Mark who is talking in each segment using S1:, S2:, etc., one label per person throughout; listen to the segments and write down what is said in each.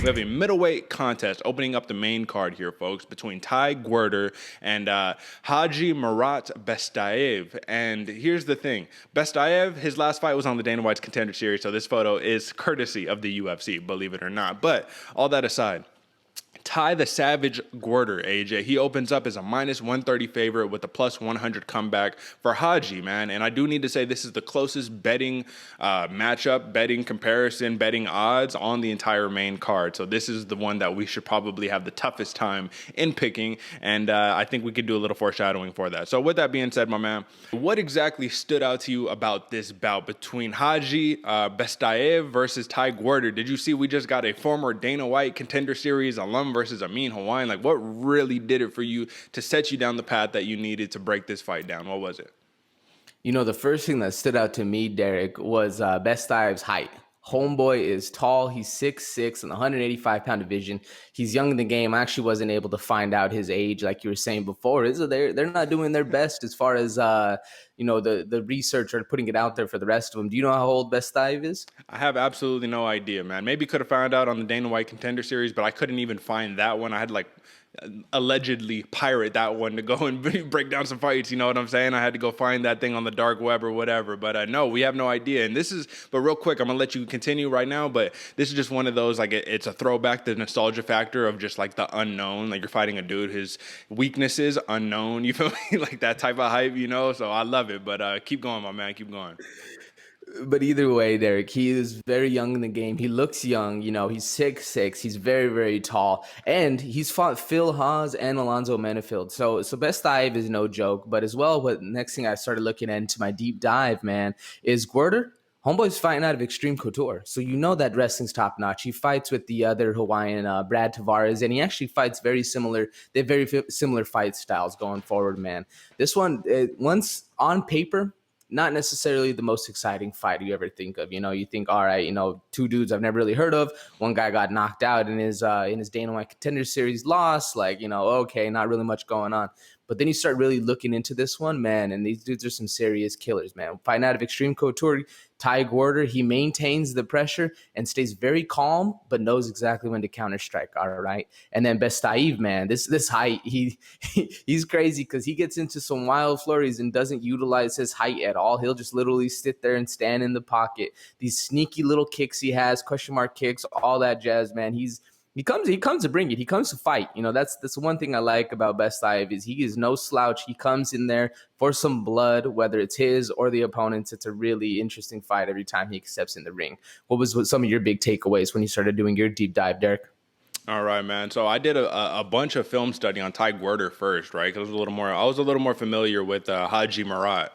S1: We have a middleweight contest opening up the main card here, folks, between Gwerder and Khadzhimurat Bestaev. And here's the thing. Bestaev, his last fight was on the Dana White's Contender Series, so this photo is courtesy of the UFC, believe it or not. But all that aside, the Savage Gwerder, AJ. He opens up as a minus 130 favorite with a plus 100 comeback for Haji, man. And I do need to say this is the closest betting matchup, betting comparison, betting odds on the entire main card. So this is the one that we should probably have the toughest time in picking. And I think we could do a little foreshadowing for that. So with that being said, my man, what exactly stood out to you about this bout between Haji Bestaev versus Gwerder? Did you see we just got a former Dana White Contender Series alum versus Amin Hawaiian? Like, what really did it for you to set you down the path that you needed to break this fight down? What was it?
S2: You know, the first thing that stood out to me, Derek, was Bestaev's height. Homeboy is tall. He's 6'6" and 185-pound division. He's young in the game. I actually wasn't able to find out his age, like you were saying before. They're not doing their best as far as the research or putting it out there for the rest of them. Do you know how old Bestaev is?
S1: I have absolutely no idea, man. Maybe could have found out on the Dana White Contender Series, but I couldn't even find that one. I had like allegedly pirate that one to go and break down some fights, you know what I'm saying? I had to go find that thing on the dark web or whatever, but no, we have no idea. And but real quick, I'm gonna let you continue right now, but this is just one of those, like, it's a throwback to the nostalgia factor of just like the unknown, like you're fighting a dude, his weaknesses unknown, you feel me? Like that type of hype, you know? So I love it, but keep going, my man, keep going.
S2: But either way, Derek, he is very young in the game. He looks young. You know, he's 6'6". He's very, very tall. And he's fought Phil Haas and Alonzo Menefield. So Bestaev is no joke. But as well, what next thing I started looking into my deep dive, man, is Gwerder. Homeboy's fighting out of Extreme Couture. So you know that wrestling's top-notch. He fights with the other Hawaiian, Brad Tavares, and he actually fights very similar. They have very similar fight styles going forward, man. This one, once on paper, not necessarily the most exciting fight you ever think of. You know, you think, all right, you know, two dudes I've never really heard of. One guy got knocked out in his Dana White Contender Series loss. Like, you know, okay, not really much going on. But then you start really looking into this one, man, and these dudes are some serious killers, man. Fighting out of Extreme Couture, Gwerder, he maintains the pressure and stays very calm, but knows exactly when to counter-strike, all right? And then Bestaev, man, this height, he's crazy because he gets into some wild flurries and doesn't utilize his height at all. He'll just literally sit there and stand in the pocket. These sneaky little kicks he has, question mark kicks, all that jazz, man. He comes to bring it. He comes to fight. You know, that's one thing I like about Bestaev is he is no slouch. He comes in there for some blood, whether it's his or the opponent's. It's a really interesting fight every time he steps in the ring. What some of your big takeaways when you started doing your deep dive, Derek?
S1: All right, man. So I did a bunch of film study on Gwerder first, right? Because I was a little more familiar with Khadzhimurat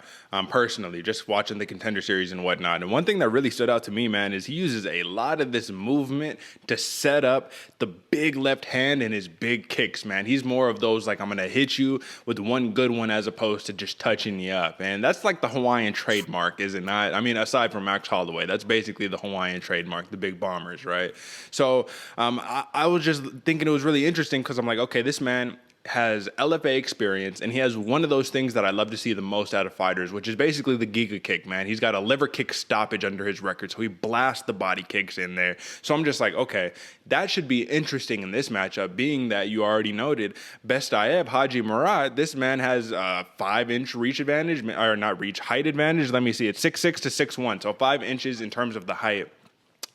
S1: personally, just watching the Contender Series and whatnot. And one thing that really stood out to me, man, is he uses a lot of this movement to set up the big left hand and his big kicks, man. He's more of those, like, I'm going to hit you with one good one as opposed to just touching you up. And that's like the Hawaiian trademark, is it not? I mean, aside from Max Holloway, that's basically the Hawaiian trademark, the big bombers, right? So I was just thinking it was really interesting because I'm like, okay, this man has LFA experience, and he has one of those things that I love to see the most out of fighters, which is basically the Giga kick, man. He's got a liver kick stoppage under his record, so he blasts the body kicks in there. So I'm just like, okay, that should be interesting in this matchup, being that you already noted Bestaev, Khadzhimurat, this man has a 5-inch reach advantage, or not reach, height advantage. Let me see, it's 6'6" to 6'1", so 5 inches in terms of the height.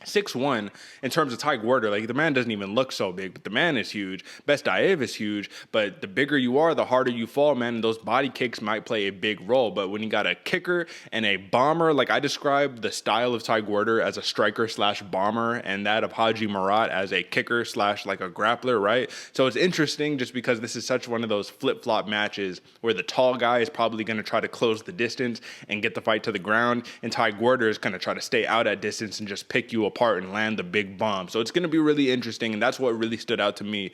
S1: 6'1" in terms of Gwerder, like the man doesn't even look so big, but the man is huge. Bestaev is huge, but the bigger you are, the harder you fall, man. And those body kicks might play a big role. But when you got a kicker and a bomber, like I described the style of Gwerder as a striker / bomber, and that of Khadzhimurat as a kicker / like a grappler, right? So it's interesting just because this is such one of those flip-flop matches where the tall guy is probably going to try to close the distance and get the fight to the ground, and Gwerder is going to try to stay out at distance and just pick you apart and land the big bomb. So it's going to be really interesting, and that's what really stood out to me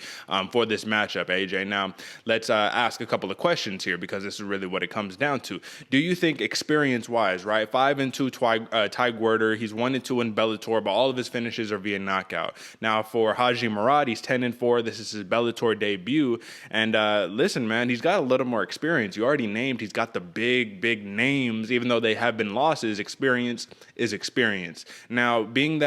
S1: for this matchup, AJ. Now, let's ask a couple of questions here because this is really what it comes down to. Do you think experience-wise, right, 5-2 Gwerder, he's 1-2 in Bellator, but all of his finishes are via knockout. Now, for Khadzhimurat, he's 10-4. This is his Bellator debut, and listen, man, he's got a little more experience. You already named he's got the big names, even though they have been losses. Experience is experience. Now, being that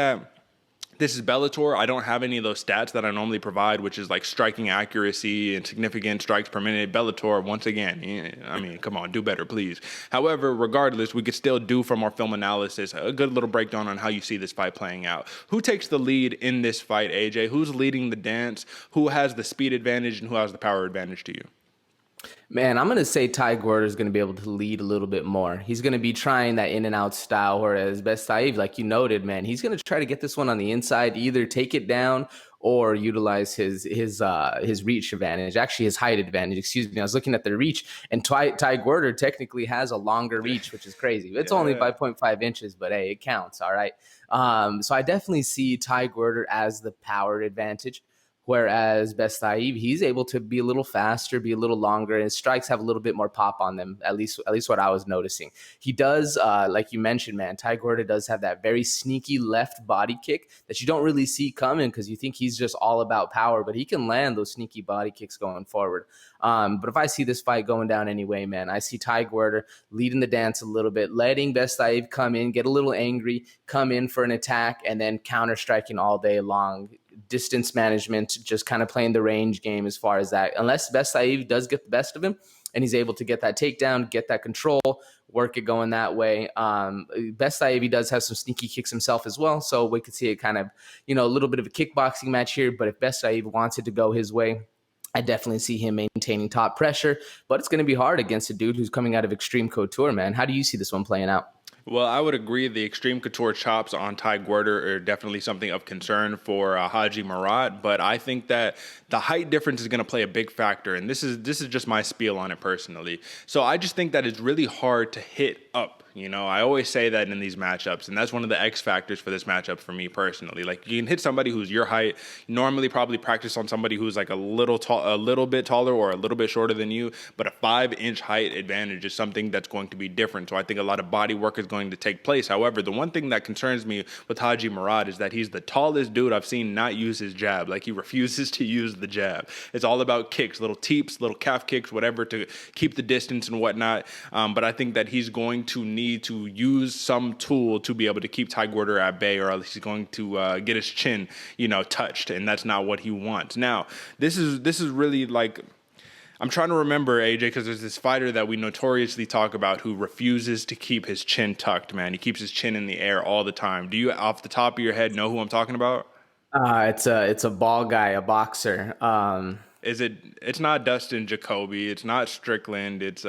S1: This is Bellator. I don't have any of those stats that I normally provide, which is like striking accuracy and significant strikes per minute. Bellator, once again, I mean, come on, do better, please. However, regardless, we could still do from our film analysis a good little breakdown on how you see this fight playing out. Who takes the lead in this fight, AJ? Who's leading the dance? Who has the speed advantage and who has the power advantage to you?
S2: Man, I'm going to say Ty Gwerder is going to be able to lead a little bit more. He's going to be trying that in and out style, whereas Bestaev, like you noted, man, he's going to try to get this one on the inside, either take it down or utilize his reach advantage, actually his height advantage. Excuse me. I was looking at the reach, and Ty Gwerder technically has a longer reach, which is crazy. It's only 5.5 inches, but hey, it counts. All right. So I definitely see Ty Gwerder as the power advantage. Whereas Bestaev, he's able to be a little faster, be a little longer, and his strikes have a little bit more pop on them. At least what I was noticing. He does, like you mentioned, man. Ty Gwerder does have that very sneaky left body kick that you don't really see coming because you think he's just all about power, but he can land those sneaky body kicks going forward. But if I see this fight going down anyway, man, I see Ty Gwerder leading the dance a little bit, letting Bestaev come in, get a little angry, come in for an attack, and then counter striking all day long. Distance management, just kind of playing the range game as far as that. Unless Bestaev does get the best of him and he's able to get that takedown, get that control, work it going that way. Bestaev, he does have some sneaky kicks himself as well, so we could see it kind of, a little bit of a kickboxing match here. But if Bestaev wants it to go his way, I definitely see him maintaining top pressure, but it's going to be hard against a dude who's coming out of Extreme Couture, man. How do you see this one playing out?
S1: Well, I would agree the Extreme Couture chops on Ty Gwerder are definitely something of concern for Khadzhimurat, but I think that the height difference is going to play a big factor, and this is just my spiel on it personally. So I just think that it's really hard to hit up. I always say that in these matchups, and that's one of the X factors for this matchup for me personally. Like, you can hit somebody who's your height, normally probably practice on somebody who's like a little bit taller or a little bit shorter than you, but a 5-inch height advantage is something that's going to be different. So I think a lot of body work is going to take place. However, the one thing that concerns me with Khadzhimurat is that he's the tallest dude I've seen not use his jab. Like, he refuses to use the jab. It's all about kicks, little teeps, little calf kicks, whatever, to keep the distance and whatnot. But I think that he's going to need to use some tool to be able to keep Ty Gwerder at bay, or else he's going to get his chin, touched, and that's not what he wants. Now, this is really like, I'm trying to remember, AJ, because there's this fighter that we notoriously talk about who refuses to keep his chin tucked, man. He keeps his chin in the air all the time. Do you, off the top of your head, know who I'm talking about?
S2: It's a ball guy, a boxer.
S1: It's not Dustin Jacoby, it's not Strickland, it's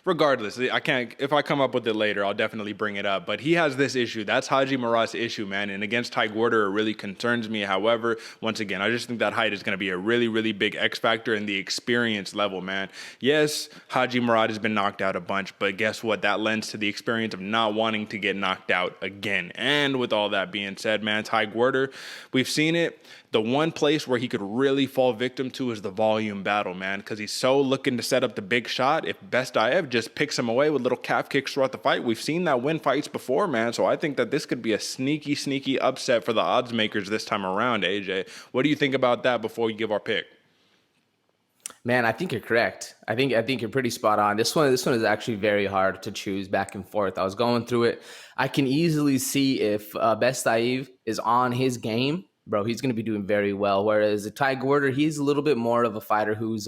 S1: regardless. I can't, if I come up with it later, I'll definitely bring it up. But he has this issue. That's Khadzhimurat's issue, man. And against Ty Gwerder, it really concerns me. However, once again, I just think that height is going to be a really, really big X factor in the experience level, man. Yes, Khadzhimurat has been knocked out a bunch, but guess what? That lends to the experience of not wanting to get knocked out again. And with all that being said, man, Ty Gwerder, we've seen it. The one place where he could really fall victim to is the volume battle, man, because he's so looking to set up the big shot. If Bestaev just picks him away with little calf kicks throughout the fight, we've seen that win fights before, man. So I think that this could be a sneaky, sneaky upset for the odds makers this time around, AJ. What do you think about that before we give our pick?
S2: Man, I think you're correct. I think you're pretty spot on. This one is actually very hard to choose back and forth. I was going through it. I can easily see if Bestaev is on his game, bro, he's going to be doing very well. Whereas Ty Gwerder, he's a little bit more of a fighter who's,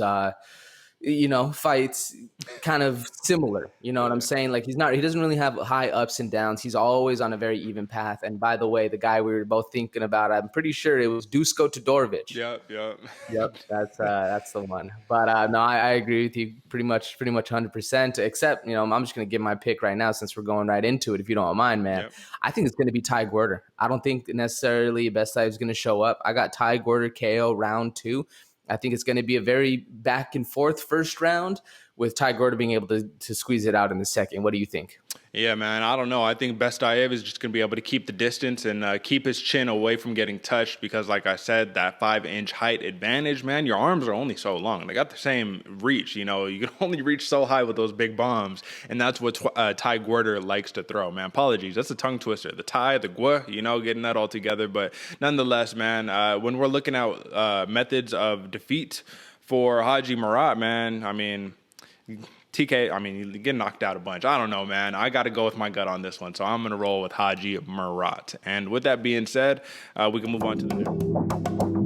S2: fights kind of similar. You know what I'm saying? Like, he doesn't really have high ups and downs. He's always on a very even path. And by the way, the guy we were both thinking about, I'm pretty sure it was Dusko Todorovic. Yep. That's the one. But no, I agree with you pretty much 100%. Except, I'm just going to give my pick right now since we're going right into it. If you don't mind, man, yep. I think it's going to be Ty Gwerder. I don't think necessarily Bestaev is going to show up. I got Ty Gwerder KO round 2. I think it's going to be a very back and forth first round with Ty Gwerder being able to squeeze it out in the second. What do you think?
S1: Yeah, man, I don't know. I think Bestaev is just going to be able to keep the distance and keep his chin away from getting touched because, like I said, that 5-inch height advantage, man, your arms are only so long. They got the same reach, you can only reach so high with those big bombs, and that's what Ty Gwerder likes to throw, man. Apologies, that's a tongue twister. The Ty, the Gwe, getting that all together. But nonetheless, man, when we're looking at methods of defeat for Khadzhimurat, man, I mean, TK, I mean, you get knocked out a bunch. I don't know, man. I got to go with my gut on this one. So I'm going to roll with Khadzhimurat. And with that being said, we can move on to the next.